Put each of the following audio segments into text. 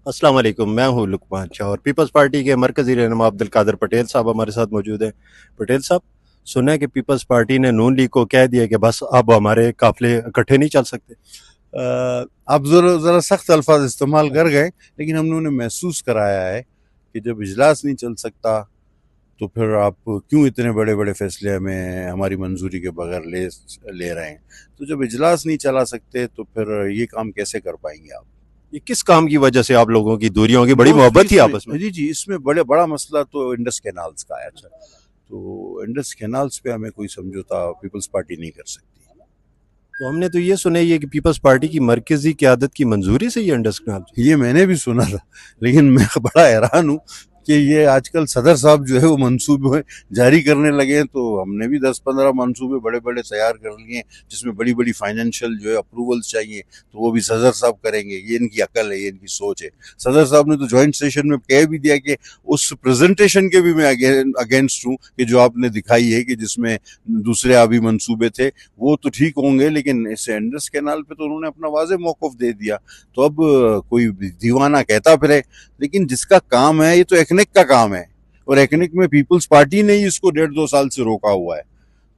अस्सलाम वालेकुम, मैं हूँ लुकमान शाह और पीपल्स पार्टी के मरकज़ी रहनुमा अब्दुल कादर पटेल साहब हमारे साथ मौजूद हैं। पटेल साहब, सुना है कि पीपल्स पार्टी ने नून लीग को कह दिया कि बस अब हमारे काफिले इकट्ठे नहीं चल सकते। आप ज़रा ज़रा सख्त अल्फाज इस्तेमाल कर गए, लेकिन हमने उन्हें महसूस कराया है कि जब इजलास नहीं चल सकता तो फिर आप क्यों इतने बड़े बड़े फैसले हमें हमारी मंजूरी के बगैर ले रहे हैं। तो जब इजलास नहीं चला सकते तो फिर ये काम कैसे कर पाएंगे आप। ये किस काम की वजह से आप लोगों की दूरियों की बड़ी मोस्टली मोहब्बत थी आपस में? जी इसमें बड़ा मसला तो इंडस कैनाल्स का है। अच्छा, तो इंडस कैनाल्स पे हमें कोई समझौता पीपल्स पार्टी नहीं कर सकती। तो हमने तो ये सुना है कि पीपल्स पार्टी की मरकज़ी क़यादत की मंजूरी से ये अंडर कैनाल। ये मैंने भी सुना था, लेकिन मैं बड़ा हैरान हूँ कि ये आजकल सदर साहब जो है वो मंसूबे जारी करने लगे हैं। तो हमने भी 10-15 मंसूबे बड़े बड़े तैयार कर लिए हैं, जिसमें बड़ी बड़ी फाइनेंशियल जो है अप्रूवल्स चाहिए, तो वो भी सदर साहब करेंगे। ये इनकी अकल है, ये इनकी सोच है। सदर साहब ने तो जॉइंट सेशन में कह भी दिया कि उस प्रेजेंटेशन के भी मैं अगेंस्ट हूँ कि जो आपने दिखाई है कि जिसमें दूसरे आबी मंसूबे थे वो तो ठीक होंगे, लेकिन इस इंडस कैनाल पे तो उन्होंने अपना वाज़ेह मौक़िफ़ दे दिया। तो अब कोई दीवाना कहता फिरे, लेकिन जिसका काम है, ये तो एकनेक का काम है, और एकनेक में पीपल्स पार्टी ने ही इसको 1.5-2 साल से रोका हुआ है।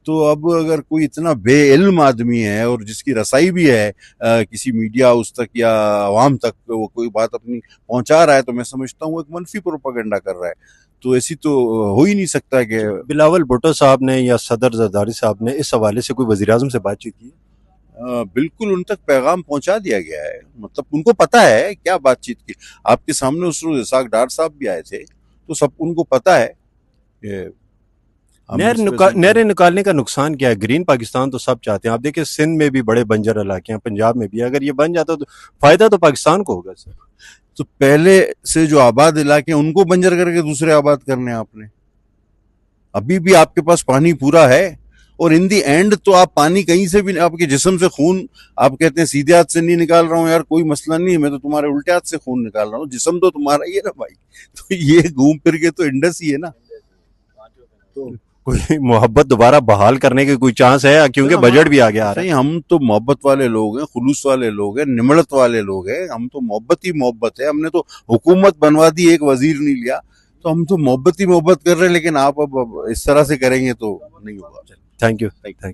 तो अब अगर कोई इतना बेइल्म आदमी है और जिसकी रसाई भी है किसी मीडिया हाउस तक या आवाम तक वो कोई बात अपनी पहुंचा रहा है, तो मैं समझता हूँ एक मनफी प्रोपेगेंडा कर रहा है। तो ऐसी तो हो ही नहीं सकता कि बिलावल भुट्टो साहब ने या सदर जरदारी साहब ने इस हवाले से कोई वज़ीर आज़म से बातचीत की? बिल्कुल उन तक पैगाम पहुंचा दिया गया है। मतलब उनको पता है क्या बातचीत की। आपके सामने उस रोज इसाक डार साहब भी आए थे, तो सब उनको पता है कि नहरें निकालने का नुकसान क्या है? ग्रीन पाकिस्तान तो सब चाहते हैं। आप देखिए सिंध में भी बड़े बंजर इलाके हैं, पंजाब में भी। अगर ये बन जाता तो फायदा तो पाकिस्तान को होगा सर। तो पहले से जो आबाद इलाके हैं उनको बंजर करके दूसरे आबाद करने आपने। अभी भी आपके पास पानी पूरा है, और इन दी एंड तो आप पानी कहीं से भी, आपके जिस्म से खून, आप कहते हैं सीधे हाथ से नहीं निकाल रहा हूँ यार, कोई मसला नहीं, मैं तो तुम्हारे उल्टे हाथ से खून निकाल रहा हूँ, जिस्म तो तुम्हारा ही है ना भाई। तो ये घूम फिर के तो इंडस ही है ना। तो कोई मोहब्बत दोबारा बहाल करने के कोई चांस है? क्योंकि बजट भी आ गया आ रहा सही, है। हम तो मोहब्बत वाले लोग हैं, खुलूस वाले लोग हैं, निमड़त वाले लोग हैं। हम तो मोहब्बत ही मोहब्बत है। हमने तो हुकूमत बनवा दी, एक वजीर नहीं लिया। तो हम तो मोहब्बत ही मोहब्बत कर रहे हैं, लेकिन आप अब इस तरह से करेंगे तो नहीं होगा। Thank you, thank you.